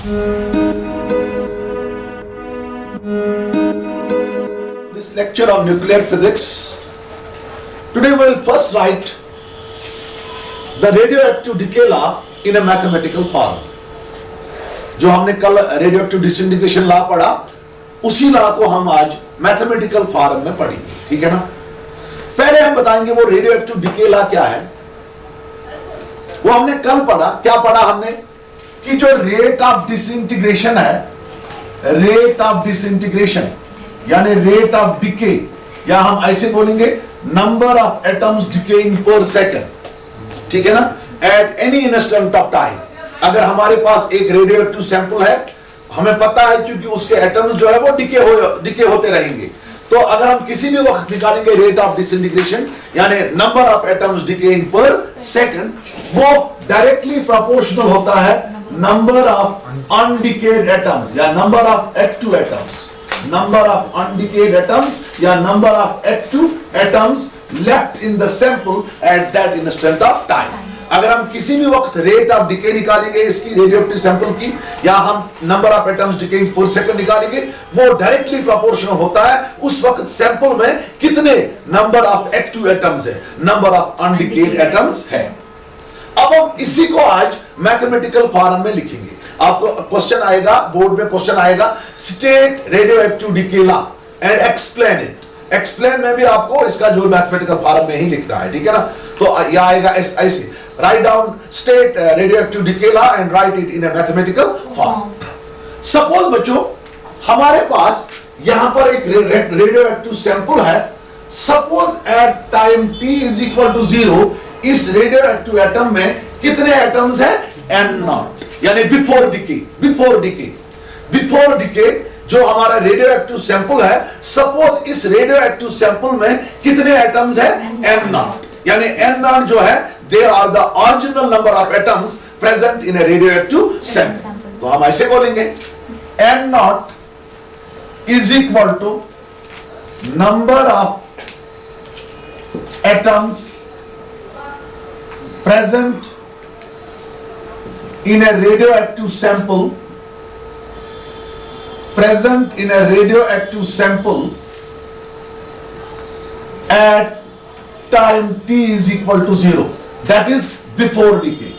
This lecture on nuclear physics. Today we will first write the radioactive decay law in a mathematical form. जो हमने कल radioactive disintegration law पढ़ा, उसी law को हम आज मैथमेटिकल फॉर्म में पढ़ेंगे, ठीक है ना। पहले हम बताएंगे वो रेडियोएक्टिव डिके लॉ क्या है। वो हमने कल पढ़ा, क्या पढ़ा हमने कि जो रेट ऑफ डिसइंटीग्रेशन है, रेट ऑफ डिसइंटीग्रेशन यानी रेट ऑफ डिके, या हम ऐसे बोलेंगे number of atoms decaying per second, ठीक है ना, at any instant of time. अगर हमारे पास एक रेडियोएक्टिव सैंपल है, हमें पता है क्योंकि उसके एटम्स जो है वो डिके होते रहेंगे, तो अगर हम किसी भी वक्त निकालेंगे रेट ऑफ डिसइंटीग्रेशन यानी number of atoms decaying per second, वो डायरेक्टली प्रोपोर्शनल होता है नंबर ऑफ अनडिकेड एटम्स या number of active atoms, number of undecayed atoms या number of active atoms left in the sample at that instant of time. अगर हम किसी भी वक्त रेट ऑफ डिके निकालेंगे इसकी रेडियोएक्टिव सैंपल की, या हम number of atoms decaying per second निकालेंगे, वो डायरेक्टली प्रोपोर्शनल होता है उस वक्त सैंपल में कितने नंबर ऑफ एक्टिव एटम्स है, नंबर ऑफ अनडिकेड एटम्स है। अब हम इसी को आज मैथमेटिकल फॉर्म में लिखेंगे। आपको क्वेश्चन आएगा, बोर्ड में क्वेश्चन आएगा, state radioactive decay law and explain it. Explain में भी आपको इसका जो मैथमेटिकल फॉर्म में ही लिखना है, ठीक है ना। तो यह आएगा ऐसे, write down state radioactive decay law and write it in a mathematical form. Suppose बच्चों हमारे पास यहां पर एक रेडियोएक्टिव सैंपल है, suppose at time t is equal to 0 इस रेडियोएक्टिव एटम में कितने एटम्स हैं, n0, यानी बिफोर डिके जो हमारा रेडियोएक्टिव सैंपल है, सपोज इस रेडियोएक्टिव सैंपल में कितने एटम्स हैं, n0, यानी n0 जो है they are the original number of atoms present in a radioactive sample. तो हम ऐसे बोलेंगे n0 is equal to number of atoms present in a radioactive sample, present in a radioactive sample at time t is equal to 0. That is before decay.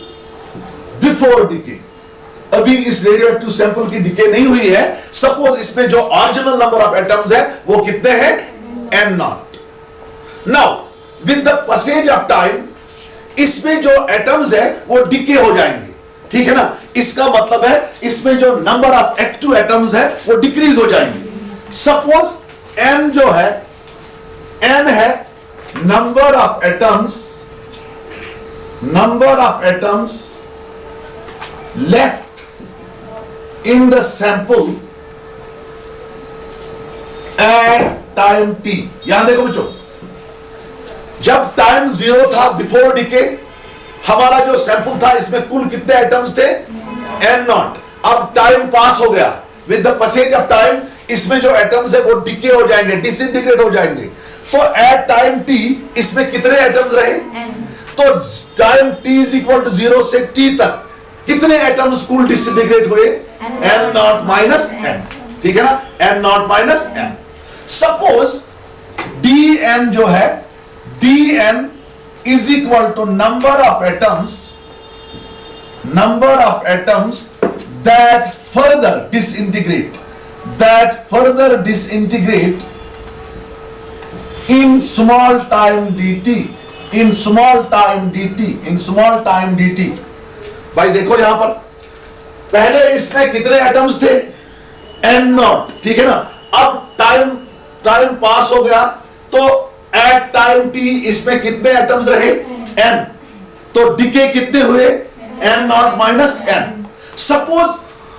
अभी इस radioactive sample की decay नहीं हुई है, सपोज इसमें जो original number of atoms है वो कितने हैं, n0। Now with the passage of time इसमें जो एटम्स है वो डिके हो जाएंगे, ठीक है ना। इसका मतलब है इसमें जो नंबर ऑफ एक्टिव एटम्स है वो डिक्रीज हो जाएंगे। सपोज n जो है, n है number of atoms left in the sample at time t। यहां देखो बच्चों, जब टाइम 0 था बिफोर डिके, हमारा जो सैंपल था इसमें कुल कितने एटम्स थे, n0। अब टाइम पास हो गया, with the passage of time इसमें जो एटम्स है वो डिके हो जाएंगे, डिसइंटीग्रेट हो जाएंगे। तो एट टाइम t इसमें कितने एटम्स रहे, तो time t is equal to 0 से t तक कितने एटम्स कुल डिसइंटीग्रेट हुए, n0 माइनस n, ठीक है ना, n0 minus n। Suppose dn जो है, dn is equal to number of atoms that further disintegrate in small time dt। भाई देखो यहां पर पहले इसमें कितने एटम्स थे, n0, ठीक है ना। अब टाइम पास हो गया तो एट टाइम t इसमें कितने एटम्स रहे, n, तो डिके कितने हुए, n0 minus n। Suppose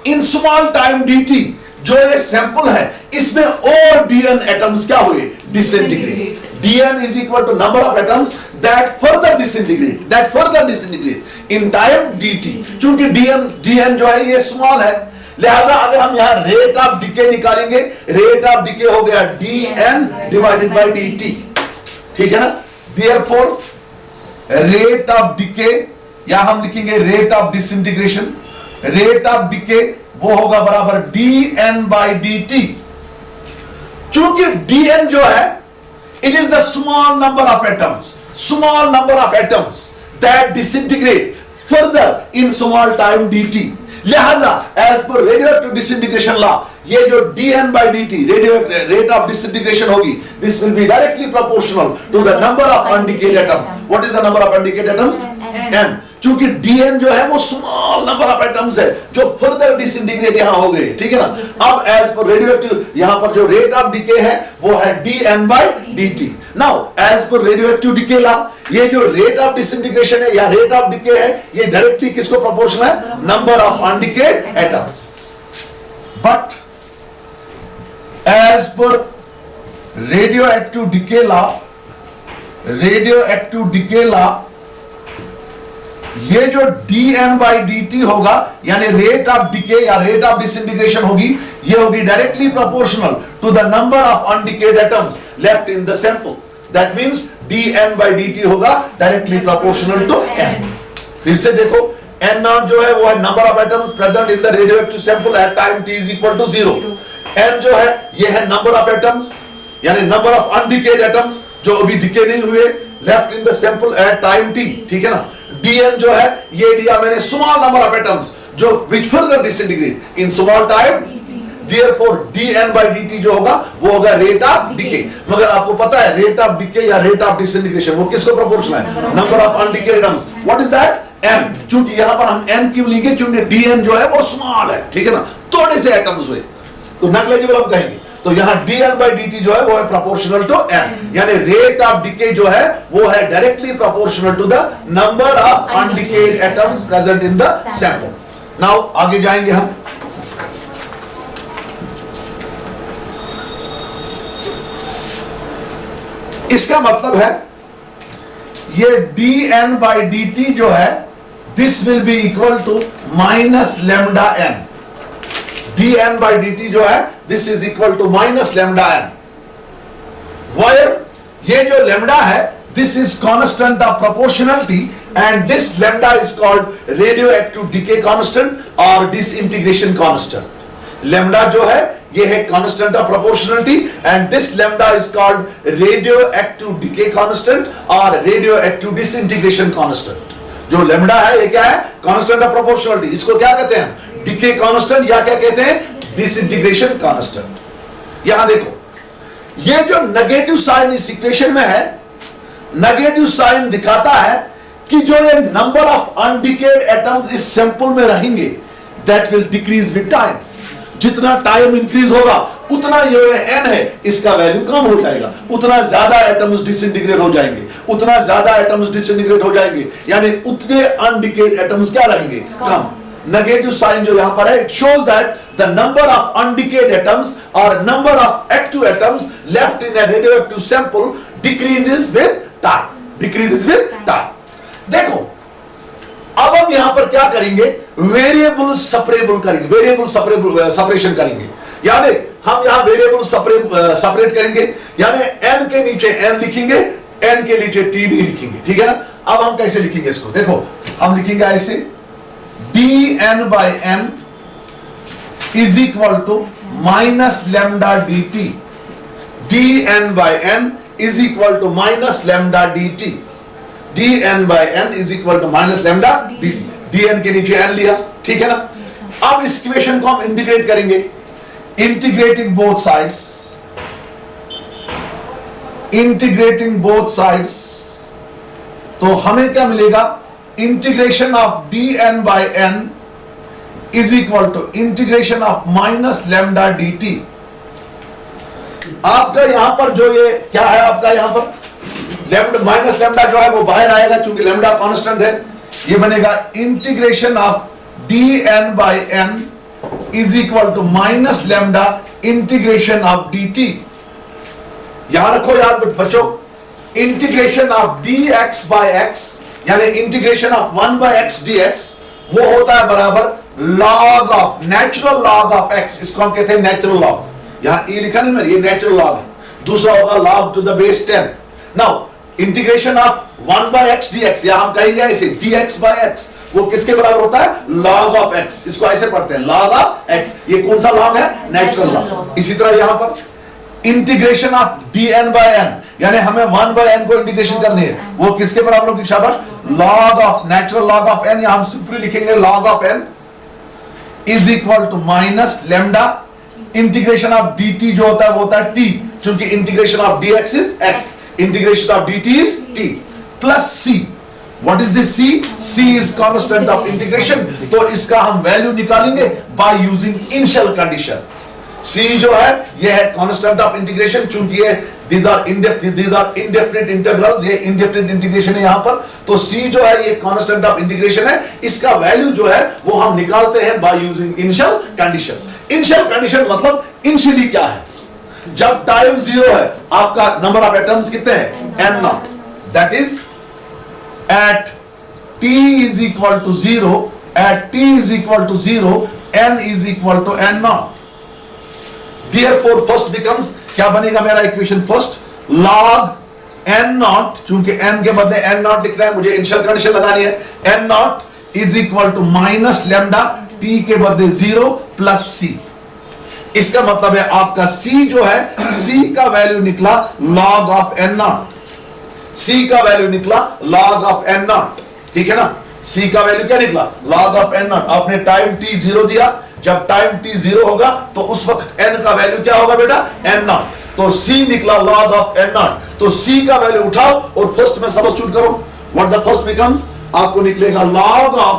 in small time dt जो ये सैंपल है इसमें और dn एटम्स क्या हुए, disintegrate. dn is equal to number of atoms that further disintegrate in time dt। चूंकि dn जो है ये स्मॉल है, लिहाजा अगर हम यहां रेट ऑफ डिके निकालेंगे, रेट ऑफ डिके हो गया dn डिवाइडेड बाय dt, ठीक है ना। देयरफॉर रेट ऑफ डिके, या हम लिखेंगे rate of disintegration, rate of decay वो होगा बराबर dn बाई dt। चूंकि dn जो है it is the small number of atoms that disintegrate further in small time dt। लिहाजा as per radioactive disintegration law ये जो dn by dt radio rate of disintegration होगी, this will be directly proportional to the number of undecayed atoms. What is the number of undecayed atoms? n। चूंकि dn जो है वो small number of atoms है जो further disintegrate यहां हो गए, ठीक है ना। अब एज पर रेडियोएक्टिव यहां पर जो रेट ऑफ डिके है वो है dn by dt। Now as per radioactive decay law ये जो रेट ऑफ डिसइंटीग्रेशन है या रेट ऑफ डिके है ये डायरेक्टली किसको प्रोपोर्शनल है? Number of undecayed atoms. But as per radioactive decay law ये जो dn by dt होगा यानी रेट ऑफ डिके या रेट ऑफ डिसइंटीग्रेशन होगी, ये होगी directly proportional to the number of undecayed atoms left in the sample. That means dn by dt होगा directly proportional to n। फिर से देखो n नॉट जो है वो है number of atoms present in the radioactive sample at time t is equal to 0। n जो है ये है नंबर ऑफ एटम्स यानी नंबर ऑफ अनडिकेड एटम्स जो अभी डिके नहीं हुए left in the sample at time t, ठीक है ना। dn जो है ये दिया मैंने स्मॉल नंबर ऑफ एटम्स जो which further disintegrate in small time, therefore dn by dt जो होगा वो होगा रेट ऑफ डिके। मगर आपको पता है रेट ऑफ डिके या रेट ऑफ डिसइंटीग्रेशन वो किसको प्रोपोर्शनल है? Number of undecayed atoms. What is that? n। चूंकि यहां पर हम n क्यों लेंगे? क्योंकि dn जो है वो स्मॉल है, ठीक है ना, थोड़े से एटम्स हुए तो नेग्लिजिबल हम कहेंगे। तो यहां dn by dt जो है वो है प्रोपोर्शनल टू n, यानी रेट ऑफ डिके जो है वो है directly proportional to the number of undecayed atoms present in the sample. Now आगे जाएंगे हम। इसका मतलब है ये dn by dt जो है this will be equal to minus lambda n। dn by dt जो है this is equal to minus lambda n, where ये जो लैम्डा है this is constant of proportionality and this lambda is called radioactive decay constant और disintegration constant. Lambda जो है ये है constant of proportionality and this lambda is called radioactive decay constant और radioactive disintegration constant. जो lambda है ये क्या है? Constant of proportionality. इसको क्या कहते हैं? डिके कांस्टेंट या क्या कहते हैं? Disintegration constant. यहां देखो ये जो नेगेटिव साइन इस इक्वेशन में है, नेगेटिव साइन दिखाता है कि जो ये नंबर ऑफ अनडिकेड एटम्स इस सैंपल में रहेंगे that will decrease with time. जितना टाइम इंक्रीज होगा उतना ये n है इसका वैल्यू कम हो जाएगा, उतना ज्यादा एटम्स डिसइंटीग्रेट हो जाएंगे, उतना ज्यादा एटम्स डिसइंटीग्रेट हो जाएंगे यानी उतने अनडिकेड एटम्स क्या रहेंगे? कम। नेगेटिव साइन जो यहां पर है it shows that the number of undecayed atoms और number of active atoms left in a radioactive sample decreases with time. देखो अब हम यहां पर क्या करेंगे? वेरिएबल सेपरेशन करेंगे, यानी हम यहां वेरिएबल सेपरेट करेंगे, यानी n के नीचे n लिखेंगे, n के नीचे t नहीं लिखेंगे, ठीक है ना। अब हम कैसे लिखेंगे इसको? देखो हम लिखेंगे ऐसे dn by n is equal to minus lambda dt। dn by n is equal to minus lambda dt। dn by n is equal to minus lambda dt। dn के नीचे n लिया, ठीक है ना। अब इस इक्वेशन को हम इंटीग्रेट करेंगे, इंटीग्रेटिंग बोथ साइड्स तो हमें क्या मिलेगा? Integration of dn by n is equal to integration of minus lambda dt। आपका यहां पर जो ये क्या है, आपका यहां पर लैम्डा माइनस लैम्डा जो है वो बाहर आएगा चूंकि लैम्डा कांस्टेंट है। ये बनेगा integration of dn by n is equal to minus lambda integration of dt। यहां रखो यार बच्चों, integration of dx by x यानी integration of 1 by x dx वो होता है बराबर log of natural log of x। इसको हम कहते हैं नेचुरल लॉग। यहां e लिखा नहीं मैंने, ये नेचुरल लॉग है। दूसरा होगा log to the base 10। Now integration of 1 by x dx या हम कहेंगे ऐसे dx by x वो किसके बराबर होता है? log of x। इसको ऐसे पढ़ते हैं log of x। ये कौन सा log है? Natural log। इसी तरह यहां पर integration of dn by n, यानी हमें 1 by n को इंटीग्रेशन करनी है, वो किसके बराबर होगी? शाबाश, log of natural log of n। यहां हम सिंपली लिखेंगे log of n is equal to minus lambda, integration of dt जो होता है वो होता है t, क्योंकि integration of dx is x, integration of dt is t, plus c। What is this c? c is constant of integration, तो इसका हम वैल्यू निकालेंगे by using initial conditions. c जो है ये है कांस्टेंट ऑफ इंटीग्रेशन, चूंकि ये these are indefinite integrals, ये indefinite इंटीग्रेशन है यहां पर, तो c जो है ये कांस्टेंट ऑफ इंटीग्रेशन है, इसका वैल्यू जो है वो हम निकालते हैं bye using initial condition. Initial condition मतलब इनिशियली क्या है? जब टाइम 0 है आपका नंबर ऑफ एटम्स कितने हैं? n0, that is at t is equal to 0, at t is equal to 0, n is equal to n0। Therefore first becomes, क्या बनेगा मेरा इक्वेशन? फर्स्ट log n0, क्योंकि n के बदले n0 लिख रहे हैं, मुझे इनिशियल कंडीशन लगानी है, n0 is equal to minus lambda, t के बदले 0 प्लस c। इसका मतलब है आपका c जो है, c का वैल्यू निकला log of n0, c का वैल्यू निकला log of n0, ठीक है ना? c का वैल्यू क्या निकला? log of n0। आपने टाइम t 0 दिया, जब टाइम t 0 होगा तो उस वक्त n का वैल्यू क्या होगा बेटा? n0, तो c निकला log of n0। तो c का वैल्यू उठाओ और फर्स्ट में सब्स्टिट्यूट करो। व्हाट द फर्स्ट बिकम्स, आपको निकलेगा log of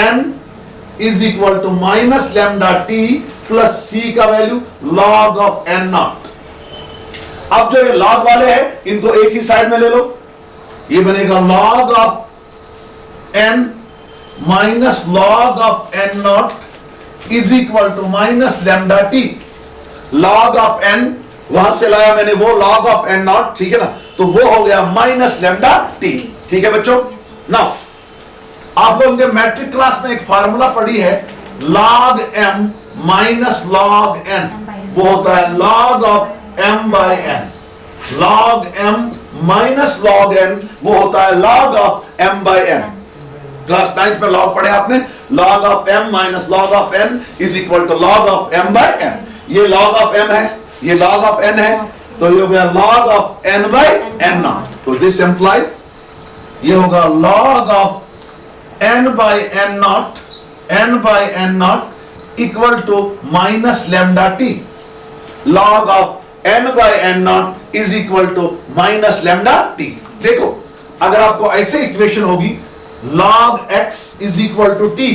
n is equal to minus lambda t plus c का वैल्यू log of n0। अब जो ये log वाले हैं इनको एक ही साइड में ले लो, ये बनेगा log of n minus log of n0 is equal to minus lambda t। log of n वहां से लाया मैंने वो log of n0, ठीक है ना? तो वो हो गया माइनस लेमडा t, ठीक है बच्चों? नाउ आप लोगों के मैट्रिक क्लास में एक फार्मूला पढ़ी है log m minus log n, वो होता है log of m by n। log m minus log n वो होता है log of m by n। Class 9 में log पढ़े आपने, log of m minus log of n is equal to log of m by n। ये log of m है, ये log of n है, तो ये हो गया log of n by n0। तो दिस इंप्लाइज ये होगा log of n by n0, n by n0 equal to minus lambda t। log of n by n0 is equal to minus lambda t। देखो अगर आपको ऐसे equation होगी log x is equal to t,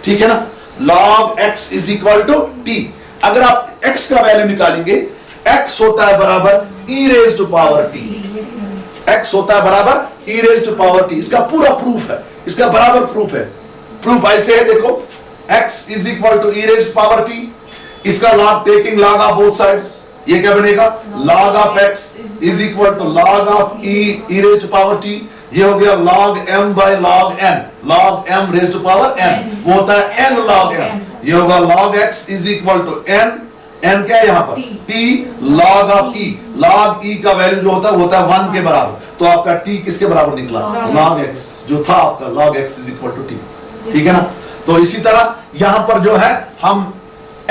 ठीक है ना? log x is equal to t। अगर आप x का वैल्यू निकालेंगे, x होता है बराबर e raise to power t, x होता है बराबर e raise to power t। इसका पूरा प्रूफ है, इसका बराबर प्रूफ है। प्रूफ ऐसे है, देखो x is equal to e raise to power t, इसका log taking log of both sides, ये क्या बनेगा? log of x is equal to log ऑफ e raise to power t। ये हो गया log m by log n, log m raise to power n, वो होता है n log m। ये होगा log x is equal to n, n क्या है यहाँ पर? t log of e, log e का वैल्यू जो होता है 1 के बराबर, तो आपका t किसके बराबर निकला? log x जो था आपका log x is equal to t, ठीक है ना? तो इसी तरह यहां पर जो है हम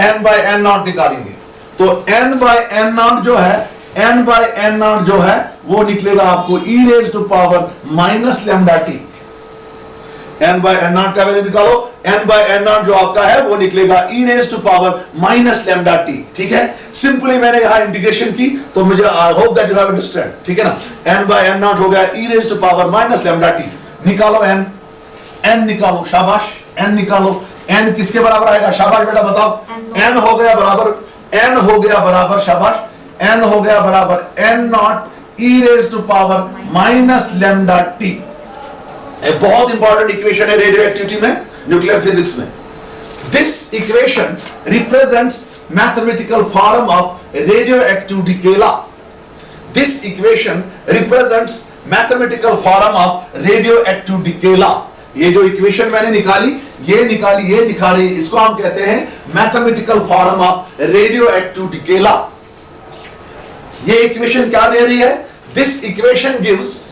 n by n0 निकालेंगे, तो n by n0 जो है, n by n0 जो है वो निकलेगा आपको e raise to power minus lambda t। n by n0 का वैल्यू निकालो, n by n0 जो आपका है वो निकलेगा e raise to power minus lambda t, ठीक है? सिंपली मैंने यहां इंटीग्रेशन की, तो मुझे I hope that you have understand, ठीक है ना? n by n0 हो गया e raise to power minus lambda t। निकालो n निकालो, शाबाश, n निकालो। n किसके बराबर आएगा? शाबाश बेटा बताओ। n हो गया बराबर, n हो गया बराबर, शाबाश, n हो गया बराबर n0 e raise to power minus lambda t। बहुत इंपॉर्टेंट इक्वेशन है रेडियो एक्टिविटी में, न्यूक्लियर फिजिक्स में। This equation represents mathematical form of radioactive decay law. This equation represents mathematical form of radioactive decay law. ये जो equation मैंने निकाली, ये दिखा रही, इसको हम कहते हैं mathematical form of radioactive decay law. ये इक्वेशन क्या दे रही है? This equation gives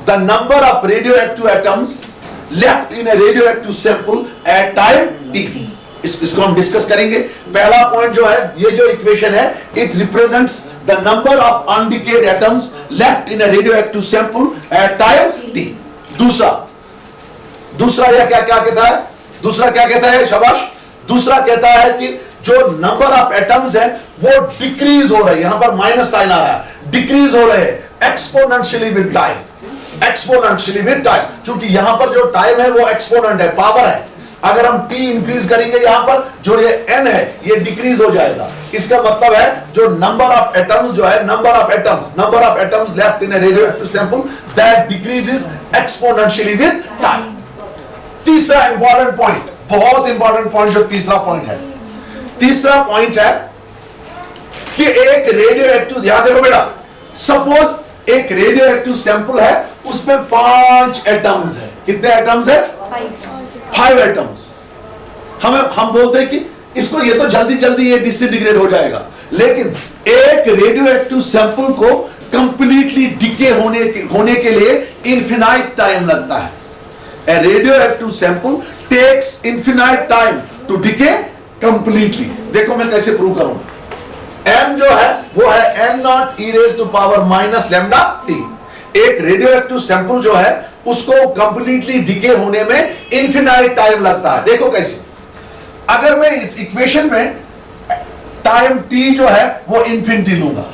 the number of radioactive atoms left in a radioactive sample at time t. इसको हम डिस्कस करेंगे। पहला पॉइंट जो है, ये जो इक्वेशन है, it represents the number of undecayed atoms left in a radioactive sample at time t। दूसरा यह क्या कहता है? दूसरा क्या कहता है? शाबाश। दूसरा कहता है कि जो नंबर ऑफ एटम्स है वो डिक्रीज हो रहे हैं, यहां पर माइनस साइन आ रहा है, डिक्रीज हो रहे हैं exponentially with time. Exponentially with time, क्योंकि यहां पर जो टाइम है वो एक्सपोनेंट है, पावर है। अगर हम t इंक्रीज करेंगे, यहां पर जो ये n है ये डिक्रीज हो जाएगा। इसका मतलब है जो नंबर ऑफ एटम्स जो है, number of atoms left in a radioactive sample that decreases exponentially with time. तीसरा इंपॉर्टेंट पॉइंट, बहुत इंपॉर्टेंट पॉइंट जो तीसरा पॉइंट है, तीसरा पॉइंट है कि एक रेडियोएक्टिव, ध्यान देखो बेटा, सपोज एक रेडियोएक्टिव सैंपल है, उसमें 5 एटम्स है। कितने एटम्स है? 5 एटम्स। हम बोलते हैं कि इसको ये तो जल्दी जल्दी ये डिसइंटीग्रेट हो जाएगा, लेकिन एक रेडियोएक्टिव सैंपल को कंप्लीटली डिके होने के लिए इनफिनाइट टाइम लगता है। A radioactive sample takes infinite time to decay completely. देखो मैं कैसे प्रूव करूंगा। m जो है वो है n naught e raise to power minus lambda t। एक रेडियोएक्टिव सैंपल जो है उसको कंप्लीटली डिके होने में इनफिनाइट टाइम लगता है। देखो कैसे, अगर मैं इस इक्वेशन में टाइम t जो है वो इंफिनिटी लूंगा,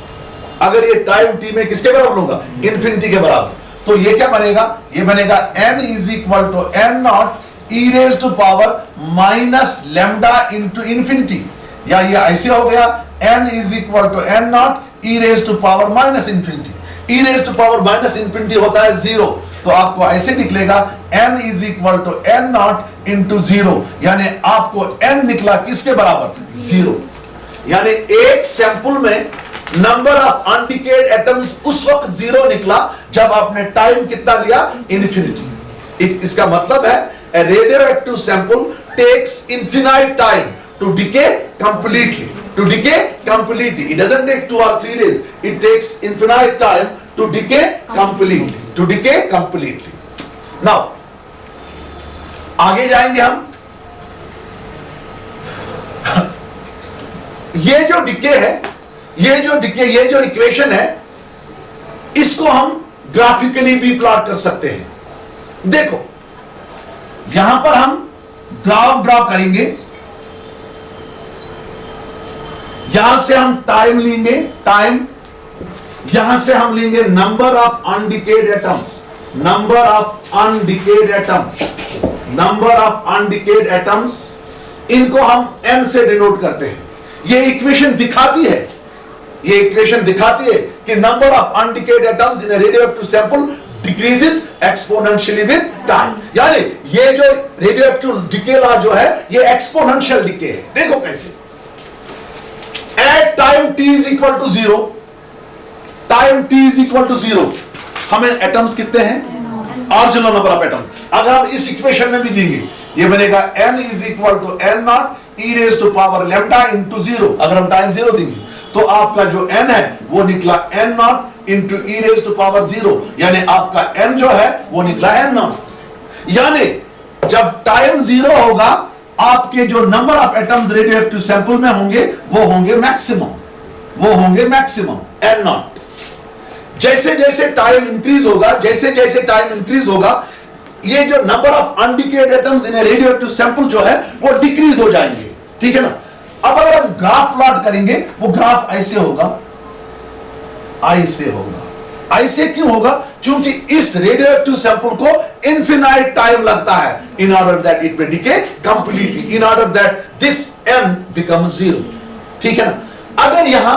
अगर ये टाइम t में किसके बराबर लूंगा? इंफिनिटी के बराबर, तो ये क्या बनेगा? ये बनेगा n is equal to n naught e raise to power minus lambda into infinity, या ये ऐसे हो गया n is equal to n naught e raise to power minus infinity. e raise to power minus infinity होता है 0, तो आपको ऐसे निकलेगा n is equal to n naught into 0, यानी आपको n निकला किसके बराबर? 0। यानी एक सैंपल में नंबर ऑफ अनडिकेड एटम्स उस वक्त 0 निकला जब आपने टाइम कितना लिया? इंफिनिटी। इसका मतलब है a radioactive sample takes infinite time to decay completely. It doesn't take 2 or 3 days. It takes infinite time to decay completely. Now, आगे जाएंगे हम। ये जो डिके है, ये जो इक्वेशन है, इसको हम ग्राफिकली भी प्लॉट कर सकते हैं। देखो, यहां पर हम ग्राफ ड्रॉ करेंगे, यहां से हम टाइम लेंगे, यहां से हम लेंगे नंबर ऑफ अनडिकेड एटम्स, इनको हम n से डिनोट करते हैं। ये इक्वेशन दिखाती है कि number of undecayed atoms in a radioactive sample decreases exponentially with time. यानी ये जो रेडियोएक्टिव डिके लॉ जो है ये एक्सपोनेंशियल डिके है। देखो कैसे, at time t is equal to 0, हमें एटम्स कितने हैं? Original number of atoms. अगर हम इस इक्वेशन में भी देंगे, ये बनेगा n is equal to n naught e raise to power lambda into 0। अगर हम टाइम 0 देंगे तो आपका जो n है वो निकला n naught into e raise to power 0, यानी आपका n जो है वो निकला n नॉट। यानी जब टाइम 0 होगा, आपके जो number of atoms radioactive sample में होंगे वो होंगे मैक्सिमम n नॉट। जैसे जैसे टाइम इंक्रीज होगा, ये जो number of undecayed atoms in radioactive sample जो है वो डिक्रीज हो जाएंगे। ठीक है ना? अब अगर हम ग्राफ प्लॉट करेंगे, वो ग्राफ ऐसे होगा। ऐसे क्यों होगा? क्योंकि इस रेडियोएक्टिव सैंपल को इनफिनाइट टाइम लगता है in order that it may decay completely, in order that this n becomes 0। ठीक है ना? अगर यहां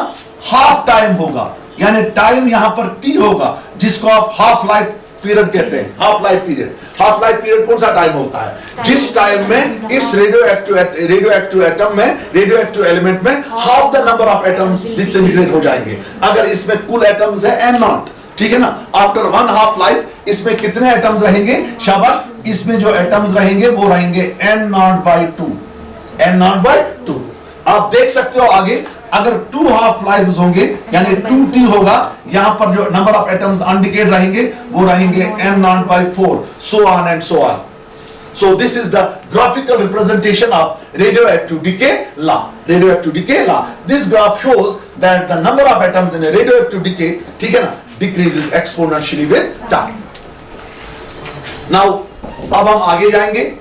हाफ टाइम होगा, यानी टाइम यहां पर t होगा, जिसको आप हाफ लाइफ पीरियड कहते हैं। हाफ लाइफ पीरियड कौन सा टाइम होता है? जिस टाइम में इस रेडियोएक्टिव एलिमेंट में half the number of atoms disintegrate हो जाएंगे। अगर इसमें कुल एटम्स है n नॉट, ठीक है ना? आफ्टर 1 हाफ लाइफ इसमें कितने एटम्स रहेंगे? शाबाश, इसमें जो एटम्स रहेंगे वो रहेंगे n नॉट बाई 2। आप देख सकते हो आगे, अगर 2 हाफ लाइव्स होंगे यानी 2t होगा, यहां पर जो नंबर ऑफ एटम्स अनडिकेड रहेंगे वो रहेंगे n not by 4, so on and so on. So this is the graphical representation of radioactive decay law. Radioactive decay law. This graph shows that the number of atoms in a radioactive decay, ठीक है ना, decreases exponentially with time. Now, अब हम आगे जाएंगे.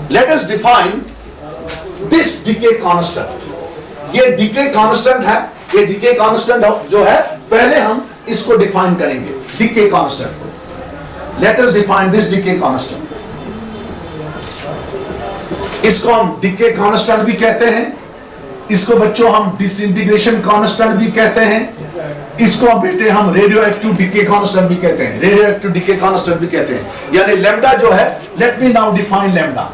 Let us define this decay constant. ये decay constant है. ये decay constant जो है, पहले हम इसको define करेंगे. Decay constant. Let us define this decay constant. इसको हम डिके कांस्टेंट भी कहते हैं, इसको बच्चों हम डिसइंटीग्रेशन कांस्टेंट भी कहते हैं, इसको बेटे हम रेडियोएक्टिव डिके कांस्टेंट भी कहते हैं, रेडियोएक्टिव डिके कांस्टेंट भी कहते हैं. यानी लैम्डा जो है, let me now define lambda.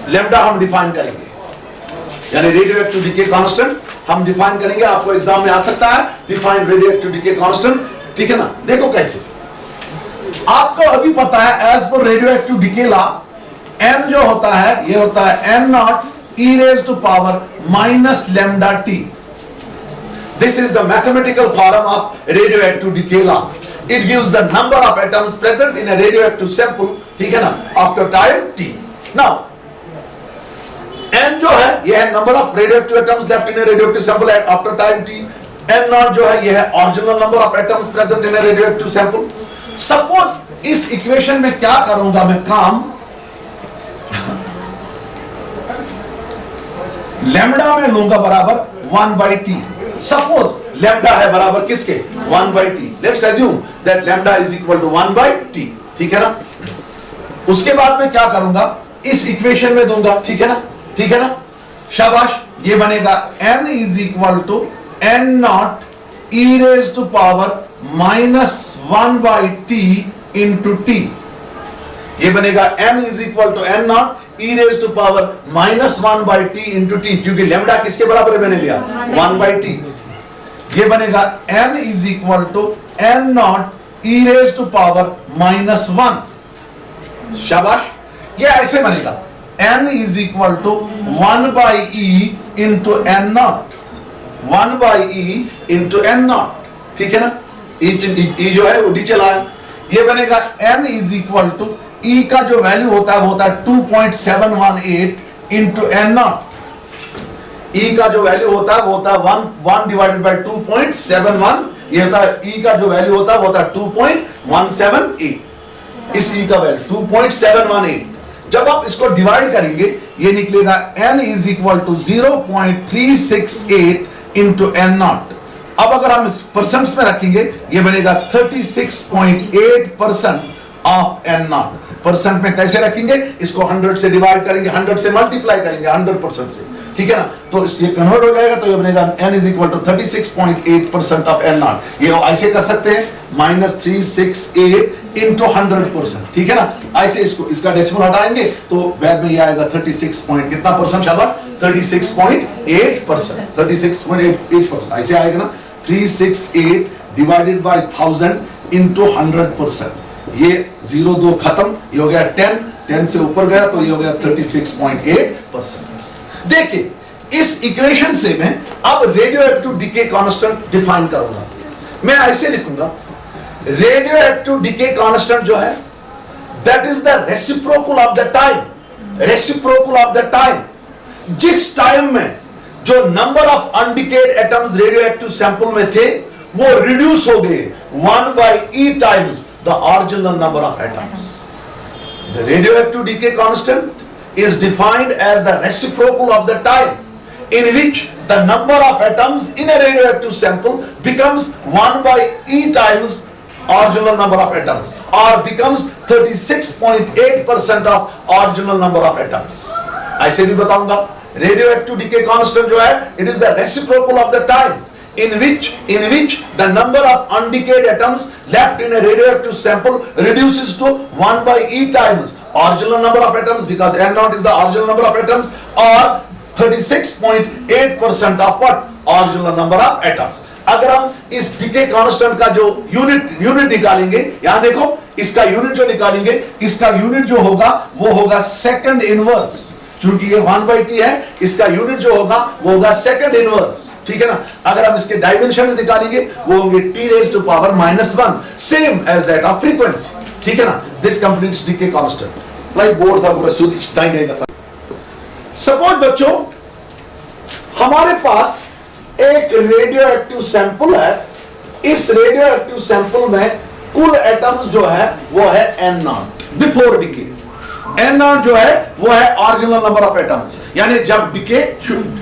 Lambda हम डिफाइन करेंगे, यानी रेडियोएक्टिव डिके कांस्टेंट हम डिफाइन करेंगे. आपको एग्जाम में आ सकता है डिफाइन रेडियोएक्टिव डिके कांस्टेंट, ठीक है ना. देखो कैसे, आपको अभी पता है as per radioactive decay law n जो होता है, ये होता है n naught e raised to power minus lambda t. This is the mathematical form of radioactive decay law. It gives the number of atoms present in a radioactive sample, ठीक है ना, after time t. Now, n जो है, ये है number of radioactive atoms left in a radioactive sample after time t. n naught जो है, ये है original number of atoms present in a radioactive sample. Suppose इस इक्वेशन में क्या करूंगा मैं काम, लैम्डा में लूंगा बराबर 1 by t. सपोज लैम्डा है बराबर किसके, 1 by t. Let's assume that lambda is equal to 1 by t, ठीक है ना. उसके बाद में क्या करूंगा, इस इक्वेशन में दूंगा, ठीक है ना, ठीक है ना, शाबाश. ये बनेगा n is equal to n naught e raised to power minus 1 by t into t. ये बनेगा n is equal to n naught e raised to power minus 1 by t into t, क्योंकि लैम्डा किसके बराबर है मैंने लिया, 1 by t. ये बनेगा n is equal to n not e raised to power minus 1. शाबाश. ये ऐसे बनेगा n is equal to 1 by e into n not, 1 by e into n not, ठीक है ना. e जो है वो नीचे लाया. ये बनेगा n is equal to E का जो वैल्यू होता है वो होता है 2.718 इंटू एन नॉट. E का जो वैल्यू होता है वो होता है 1 डिवाइडेड बाय 2.71. ये होता है E का जो वैल्यू होता है वो होता है 2.178. इस E का वैल्यू 2.718. जब आप इसको डिवाइड करेंगे ये निकलेगा n is equal to 0.368 into n naught. अब अगर हम परसेंट्स में रखेंगे ये बनेगा 36.8% ऑफ एन नॉट. परसेंट में कैसे रखेंगे, इसको 100 से डिवाइड करेंगे, 100 से मल्टीप्लाई करेंगे 100% से, ठीक है ना. तो ये कन्वर्ट हो जाएगा, तो ये बनेगा n is equal to 36.8% of n naught. ये ऐसे कर सकते हैं -368 इंटू 100%, ठीक है ना. ऐसे इसको इसका डेसिमल हटाएंगे तो बाद में ये आएगा 36 पॉइंट कितना परसेंट, शाबाश, 36.8%, 36.8% ऐसे आएगा ना. 368 डिवाइडेड बाय 1000 इंटू 100%. ये 0 2 खत्म, ये हो गया 10 से ऊपर गया तो ये हो गया 36.8%. देखिए इस इक्वेशन से मैं अब रेडियोएक्टिव डिके कांस्टेंट डिफाइन करूंगा. मैं ऐसे लिखूंगा, रेडियोएक्टिव डिके कांस्टेंट जो है that is the reciprocal of the time. Reciprocal of the time, जिस टाइम में जो number of undecayed atoms radioactive sample में थे वो रिड्यूस हो गए 1 by e times the original number of atoms. The radioactive decay constant is defined as the reciprocal of the time in which the number of atoms in a radioactive sample becomes 1 by e times original number of atoms, or becomes 36.8% of original number of atoms. ऐसे भी बताऊंगा. Radioactive decay constant जो है, it is the reciprocal of the time in which the number of undecayed atoms left in a radioactive sample reduces to 1 by e times original number of atoms, because n naught is the original number of atoms, or 36.8% of what, original number of atoms. अगर हम इस decay constant का जो unit निकालेंगे, यहां देखो इसका unit जो निकालेंगे, इसका यूनिट जो होगा वो होगा सेकंड इनवर्स. चूंकि ये 1 by t है, इसका यूनिट जो होगा वो होगा सेकंड इनवर्स, ठीक है ना. अगर हम इसके डायमेंशंस निकालेंगे वो होंगे t raised to power -1, same as that of frequency. ठीक है ना, this completes decay constant. Like board था, शुद्ध नहीं था। सपोज बच्चों हमारे पास एक रेडियो एक्टिव सैंपल है, इस रेडियो एक्टिव सैंपल में कुल एटम्स जो है वो है n0 बिफोर डीके। n0 जो है वो है ऑरिजिनल नंबर ऑफ एटम्स, यानी जब डीके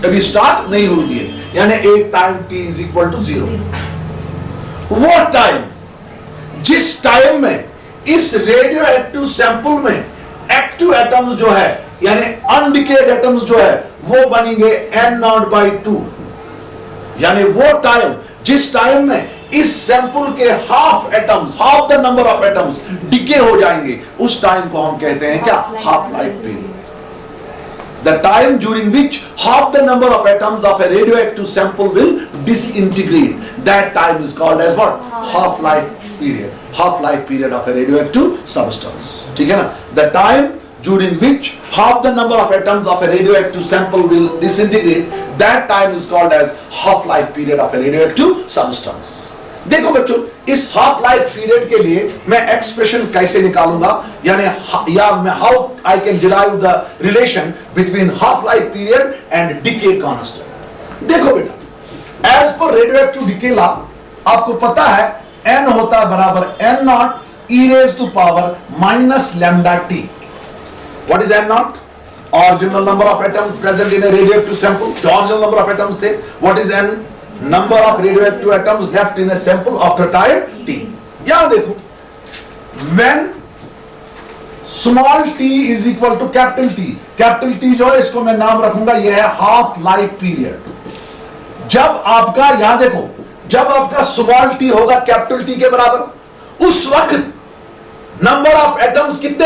अभी स्टार्ट नहीं हुई है, यानी एक time t is equal to 0। वो टाइम जिस टाइम में इस रेडियो एक्टिव सैंपल में एक्टिव एटम्स जो है यानी अनडिकेड एटम्स जो है वो बनेंगे n0/2, यानी वो टाइम जिस टाइम में इस सैंपल के half atoms, half the number of atoms decay हो जाएंगे, उस टाइम को हम कहते हैं क्या, half life period. The time during which half the number of atoms of a radioactive sample will disintegrate, that time is called as what, half life period, half life period of a radioactive substance, ठीक है ना। The time during which half the number of atoms of a radioactive sample will disintegrate, that time is called as half life period of a radioactive substance। देखो बच्चों इस half life period के लिए मैं expression कैसे निकालूंगा, यानी how I can derive the relation between half life period and decay constant. देखो बेटा, as per radioactive DK law आपको पता है n होता है बराबर n0 e raised to power minus lambda t। What is n0? Original number of atoms present in a radioactive sample, the original number of atoms थे। What is n? Number of radioactive atoms left in a sample after time t। यहां देखो, when small t is equal to capital T जो है इसको मैं नाम रखूंगा, यह है हाफ लाइफ पीरियड। जब आपका, यहां देखो, जब आपका स्मॉल t होगा कैपिटल T के बराबर, उस वक्त नंबर ऑफ एटम्स कितने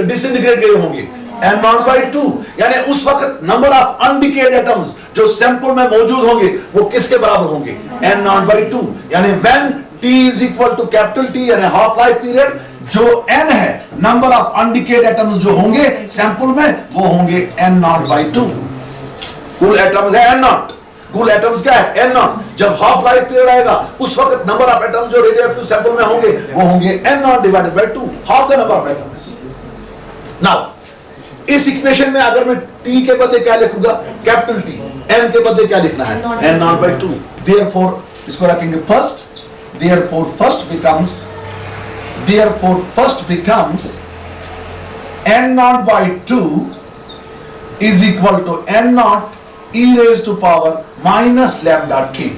डिसइंटीग्रेट गए होंगे, n0/2, यानी उस वक्त नंबर ऑफ अनडिकेड एटम्स जो सैंपल में मौजूद होंगे वो किसके बराबर होंगे, n0/2, यानी when t is equal to capital T यानी हाफ लाइफ पीरियड, जो n है नंबर ऑफ अनडिकेड एटम्स जो होंगे सैंपल में वो होंगे n0/2। कुल एटम्स है n0, कुल एटम्स क्या है n0। जब हाफ लाइफ पीरियड आएगा उस वक्त नंबर ऑफ एटम्स जो रेडियोएक्टिव सैंपल में होंगे वो होंगे n0/2, half the number of atoms. Now इस इक्वेशन में अगर मैं t के बदले क्या लिखूंगा, कैपिटल T, n के बदले क्या लिखना है, n0/2। देयरफॉर इसको रखेंगे first, therefore first becomes n0/2 is equal to n0 e raised to power minus lambda t।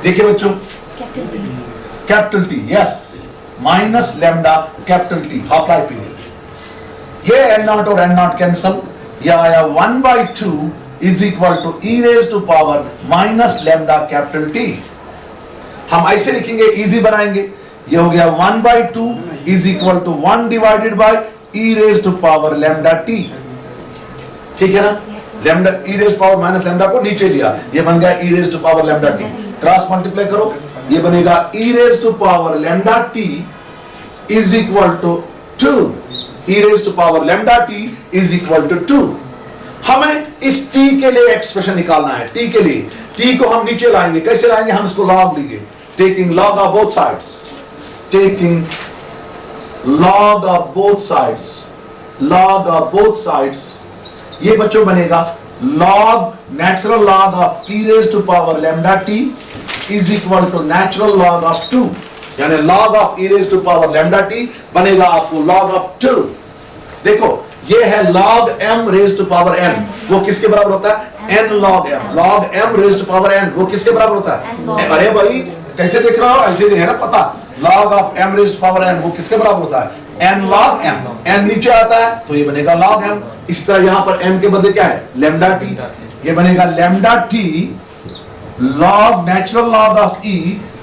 देखिए बच्चों, capital T, yes, minus lambda capital T, half life period. ये n0 और n0 कैंसल, यह आया 1/2 is equal to e raised to power minus lambda capital T। हम ऐसे लिखेंगे, easy बनाएंगे, ये हो गया 1/2 is equal to 1 divided by e raised to power lambda t, ठीक है ना। Lambda e raised to power minus lambda को नीचे लिया, ये बन गया e raised to power lambda t। Cross multiply करो, ये बनेगा e raised to power lambda t is equal to 2, e raised to power lambda t is equal to 2। हमें इस t के लिए एक्सप्रेशन निकालना है। t के लिए, t को हम नीचे लाएंगे, कैसे लाएंगे, हम इसको log लेंगे, taking log of both sides, taking log of both sides, log of both sides, ये बच्चों बनेगा log, natural log of e raised to power lambda t is equal to natural log of 2, यानी log of e raised to power lambda t बनेगा आपको log of 2। देखो ये है log m raised to power n, वो किसके बराबर होता है, n log m, log m raised to power n वो किसके बराबर होता है, अरे भाई कैसे देख रहा हो, ऐसे है ना पता, log of m raised to power n वो किसके बराबर होता है, n log m, n नीचे आता है तो ये बनेगा log m। इस तरह यहां पर m के बदले क्या है, lambda t, ये बनेगा lambda t log natural log of e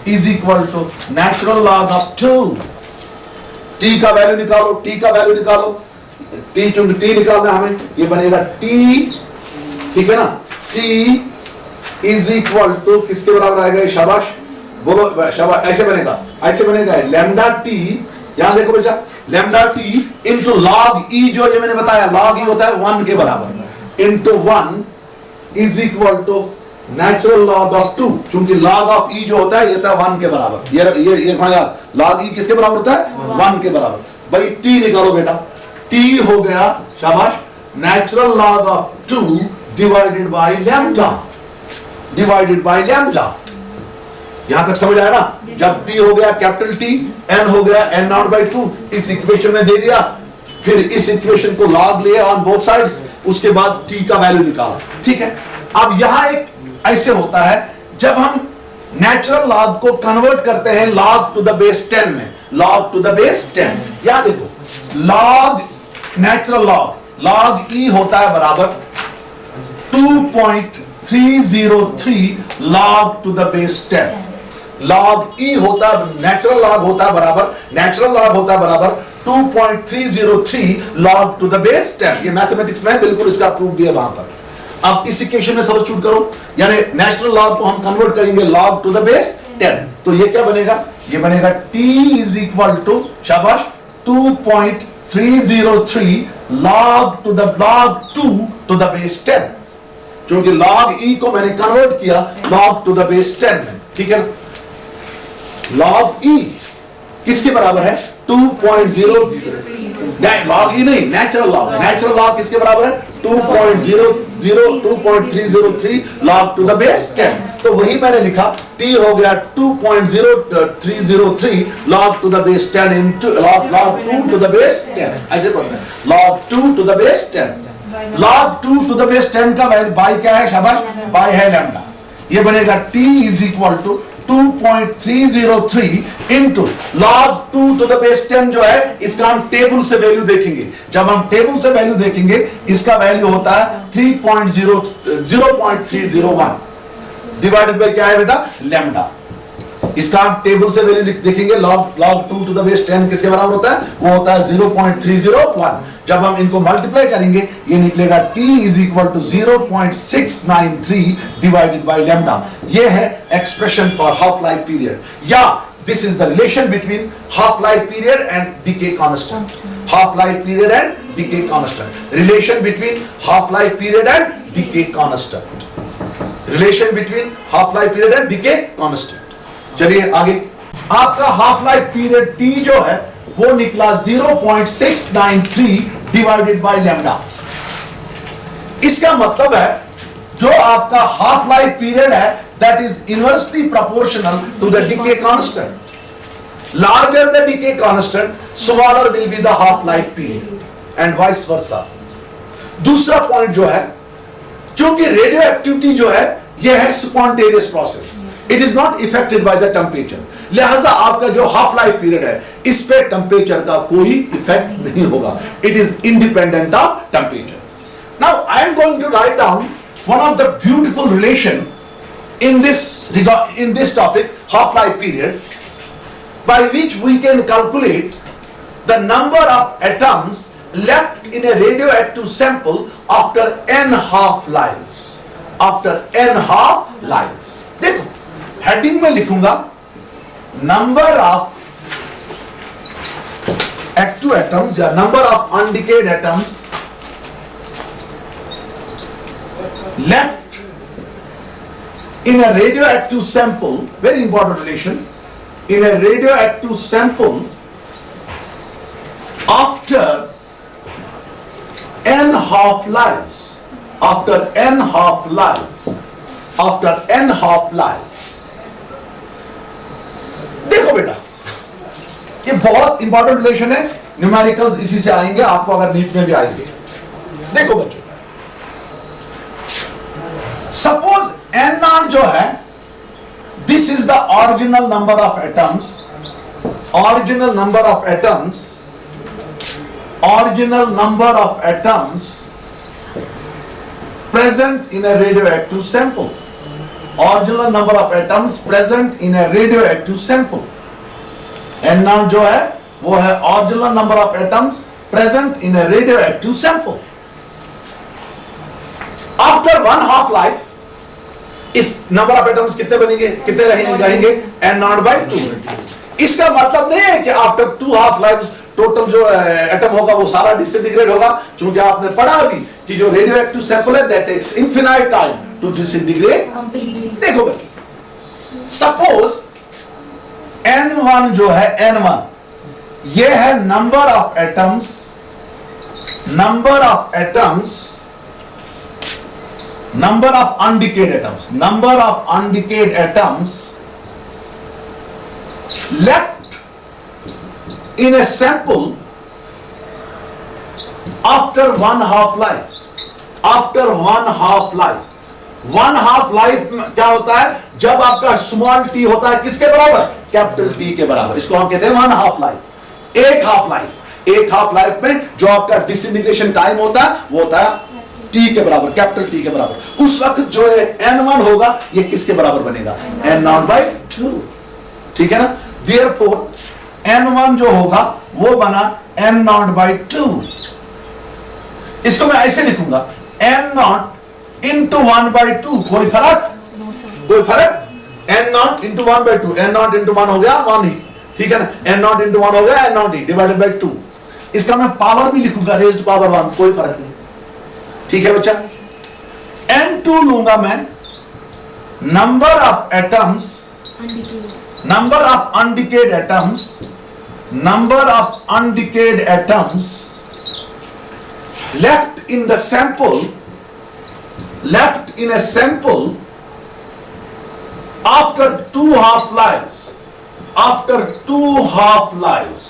is equal to natural log of 2। t का वैल्यू निकालो, t का वैल्यू निकालो, t चूंकि t निकालना हमें, ये बनेगा t, ठीक है ना, t is equal to किसके बराबर आएगा, शाबाश बोलो, शाबाश, ऐसे बनेगा lambda t, यहां देखो बेटा, lambda t into log e, जो ये मैंने बताया log e होता है 1 के बराबर, into 1 is equal to natural log of 2, चूंकि लॉग ऑफ ई जो होता है ये था 1 के बराबर। ये लॉग ई किसके बराबर होता है? 1 के बराबर। भाई टी निकालो बेटा, टी हो गया, शाबाश, natural log of 2 divided by lambda, divided by lambda. यहां तक समझ आया ना? जब टी हो गया कैपिटल टी, एन हो गया n नॉट बाय 2, इस इक्वेशन में दे दिया, फिर इस इक्वेशन को लॉग लिए ऑन बोथ साइड्स, उसके बाद टी का वैल्यू निकाला। ठीक है, अब यहां एक ऐसे होता है जब हम नेचुरल लॉग को कन्वर्ट करते हैं लॉग टू द बेस 10 में, लॉग टू द बेस 10। यहां देखो, log natural log, log e होता है बराबर 2.303 log to the base 10। Log e होता है, नेचुरल लॉग होता है बराबर, नेचुरल लॉग होता है बराबर 2.303 लॉग टू द बेस 10। ये मैथमेटिक्स में बिल्कुल इसका प्रूफ भी है वहां पर। अब इस इक्वेशन में सब्स्टिट्यूट करो, यानी नेचुरल लॉग को हम कन्वर्ट करेंगे लॉग टू द बेस 10, तो ये क्या बनेगा? ये बनेगा t इज इक्वल टू, शाबाश, 2.303 log to the log 2 to the base 10, क्योंकि लॉग ई को मैंने कन्वर्ट किया लॉग टू द बेस 10 में। ठीक है, लॉग ई किसके बराबर है? 2.0, लॉग ई नहीं, नेचुरल लॉग, नेचुरल लॉग किसके बराबर है? 2.303 लॉग टू द बेस 10। तो वही मैंने लिखा, t हो गया 2.0303 log to the base 10 into log 2 to the base 10, ऐसे पढ़ते हैं, log 2 to the base 10। Log 2 to the base 10 का वैल्यू बाय क्या है? शाबाश, बाय है लैम्डा। ये बनेगा t is equal to 2.303 into log 2 to the base 10 जो है, इसका हम टेबल से वैल्यू देखेंगे। जब हम टेबल से वैल्यू देखेंगे, इसका वैल्यू होता है 0.301 डिवाइडेड बाय क्या है बेटा? लैम्डा। इसका हम टेबल से वैल्यू देखेंगे, लॉग 2 टू द बेस 10 किसके बराबर होता है? वो होता है 0.301। जब हम इनको मल्टीप्लाई करेंगे, ये निकलेगा t is equal to 0.693 divided by lambda. ये है expression for half life period, या this is the relation between half life period and decay constant. Half life period and decay constant, relation between half life period and decay constant, relation between half life period and decay constant. चलिए आगे, आपका half life period t जो है वो निकला 0.693 divided by lambda. इसका मतलब है जो आपका हाफ लाइफ पीरियड है that is inversely proportional to the decay constant. Larger the decay constant, smaller will be the half life period and vice versa. दूसरा पॉइंट जो है, क्योंकि रेडियो एक्टिविटी जो है यह है spontaneous process, it is not affected by the temperature, लिहाजा आपका जो हाफ लाइफ पीरियड है इस पे टेम्परेचर का कोई इफेक्ट नहीं होगा, it is independent of temperature. Now I am going to write down one of the beautiful relation in this topic, half life period, by which we can calculate the number of atoms left in a radioactive sample after n half lives, after n half lives। देखो heading में लिखूंगा number of active atoms या number of undecayed atoms left in a radioactive sample, very important relation, in a radioactive sample after n half lives, after n half lives, after n half lives। देखो बेटा, ये बहुत important relation है, numericals इसी से आएंगे, आपको अगर नीट में भी आएंगे। देखो बच्चों, सपोज n नॉट जो है, this is the original number of atoms, original number of atoms, original number of atoms present in a radioactive sample, original number of atoms present in a radioactive sample. n naught जो है वो है original number of atoms present in a radioactive sample. After one half life इस number of atoms कितने बनेंगे, कितने रहेंगे? n naught by 2। इसका मतलब नहीं है कि आफ्टर 2 हाफ लाइव्स टोटल जो एटम होगा वो सारा डिसइंटीग्रेट होगा, क्योंकि आपने पढ़ा अभी कि जो रेडियोएक्टिव सैंपल है that takes infinite time to disintegrate. देखो बेटा, सपोज N1 जो है N1, ये है number of atoms, number of undecayed atoms, number of undecayed atoms left in a sample after one half life, after one half life। One half life क्या होता है? जब आपका स्मॉल टी होता है किसके बराबर? कैपिटल टी के बराबर। इसको हम कहते हैं वन हाफ लाइफ। एक हाफ लाइफ, एक हाफ लाइफ में जो आपका डिसइंटीग्रेशन टाइम होता है वो होता है टी के बराबर, कैपिटल टी के बराबर। उस वक्त जो है N1 होगा, ये किसके बराबर बनेगा? N0/2। ठीक है ना? Therefore N1 जो होगा वो बना N0/2। इसको मैं ऐसे लिखूंगा, N0 इंटू 1/2। कोई फर्क? कोई फर्क? N0 into 1/2। N0 इंटू 1 हो गया 1 ही, ठीक है ना? N0 इंटू 1 हो गया N0 ही डिवाइडेड बाई 2। इसका मैं पावर भी लिखूंगा रेज्ड पावर 1, कोई फर्क नहीं। ठीक है बच्चा? N2 लूंगा मैं, number of atoms, number of undecayed atoms, number of undecayed atoms left in the sample, left in a sample after 2 half lives, after 2 half lives,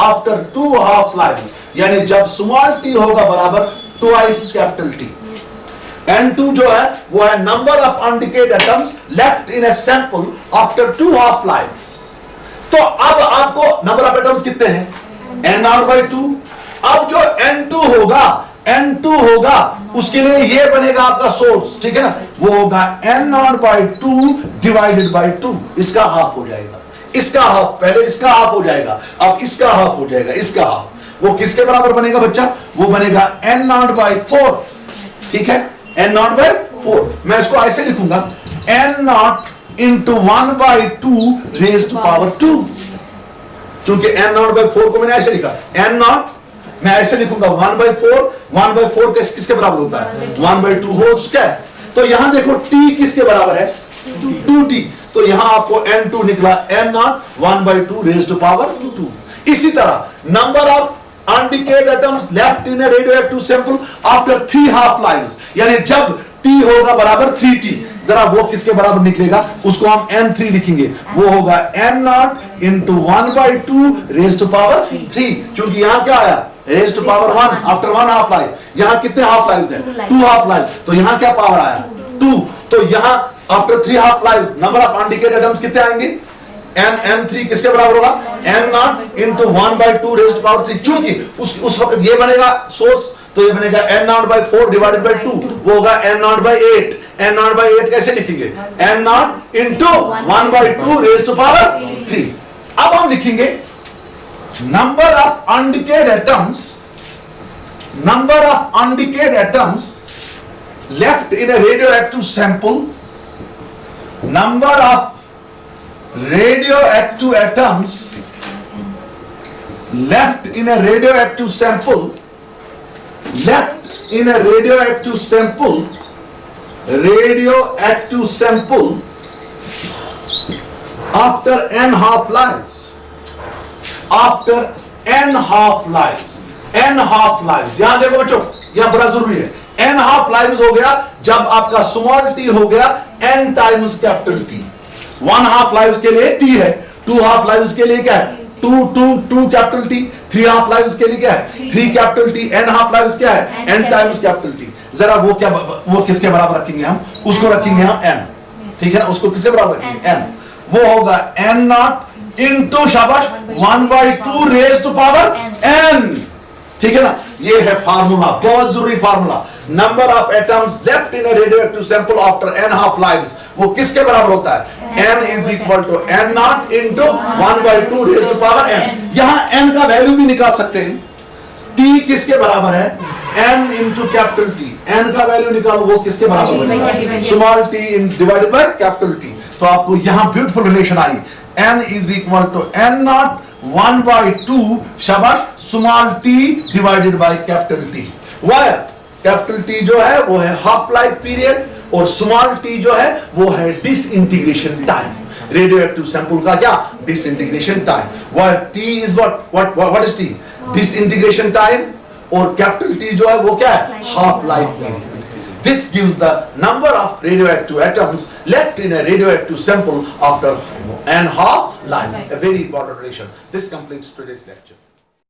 after 2 half lives, यानी जब स्मॉल टी होगा बराबर twice capital T. N2 जो है वो है number of undecayed atoms left in a sample after 2 half lives. तो अब आपको नंबर ऑफ एटम्स कितने हैं? N0/2। अब जो N2 होगा, N2 होगा, उसके लिए ये बनेगा आपका सोर्स, ठीक है ना? वो होगा N0/2 डिवाइडेड बाई 2। इसका हाफ हो जाएगा, इसका हाफ, पहले इसका हाफ हो जाएगा, अब इसका हाफ हो जाएगा, इसका हाफ। वो किसके बराबर बनेगा बच्चा? वो बनेगा N0/4। ठीक है? N0/4। मैं इसको ऐसे लिखूंगा, N0 इंटू 1/2 रेज्ड पावर 2। क्योंकि N0/4 को मैंने ऐसे लिखा, N0 मैं ऐसे लिखूंगा 1/4। 1/4 किसके बराबर होता है? 1/2 होल स्क्वायर। तो यहां देखो t किसके बराबर है? 2t। तो यहां आपको N2 निकला N0 1/2 रेज्ड टू पावर 2। इसी तरह number of undecayed atoms left in a radioactive sample after 3 half lives, यानी जब t होगा बराबर 3t, जरा वो किसके बराबर निकलेगा? उसको हम N3 लिखेंगे। वो होगा N0 into 1/2 raised to power 3। क्योंकि यहां क्या आया? Raised to power 1 after 1 half life. यहां कितने हाफ लाइव्स हैं? 2 हाफ लाइफ। तो यहां क्या पावर आया? 2। तो यहां after 3 half lives number of undecayed atoms कितने आएंगे? N3 किसके बराबर होगा? N0 into 1/2 raised to power 3। क्योंकि उस वक्त ये बनेगा सोर्स, तो ये बनेगा N0/4 डिवाइडेड बाई 2। वो होगा N0/8। N0/8 कैसे लिखेंगे? N0 into 1/2 raised to power 3। अब हम लिखेंगे number of undecayd atoms, number of undecayd atoms left in a radioactive sample, number of radioactive atoms left in a radioactive sample, left in a radioactive sample, radioactive sample after n half lives, after n half lives. n half lives यहां देखो बच्चों, यहां बड़ा जरूरी है। n half lives हो गया जब आपका स्मॉल t हो गया n times capital T। 1 half lives के लिए t है, 2 हाफ लाइव्स के लिए क्या है? 2 कैपिटल T। 3 हाफ लाइव्स के लिए क्या है? 3 capital T। n half lives क्या है? n times capital T। जरा वो क्या, वो किसके बराबर रखेंगे हम? उसको रखेंगे हम n। ठीक है ना? उसको किसके बराबर रखेंगे? n। वो होगा N0 इंटू शाबाश 1/2 रेज टू पावर n। ठीक है ना? ये है फार्मूला, बहुत जरूरी formula. Number of atoms left in a radioactive sample after n half lives, वो किसके बराबर होता है? n is equal to N0 into 1/2 raise to power n। यहां n का वैल्यू भी निकाल सकते हैं। t किसके बराबर है? n into capital T। n का वैल्यू निकालो, वो किसके बराबर बनेगा? Small t divided by capital T। तो आपको यहां ब्यूटीफुल रिलेशन आई, n is equal to N0 1/2 शाबाश small t divided by capital T। Wire capital T जो है वो है हाफ लाइफ पीरियड और स्मॉल टी जो है वो है disintegration time. Radio active sample का क्या? Disintegration time. What T is what is T? Disintegration time. और कैपिटल टी जो है वो क्या है? Half life period. This gives the number of radioactive atoms left in a radioactive sample after and half life. A very important relation. This completes today's lecture.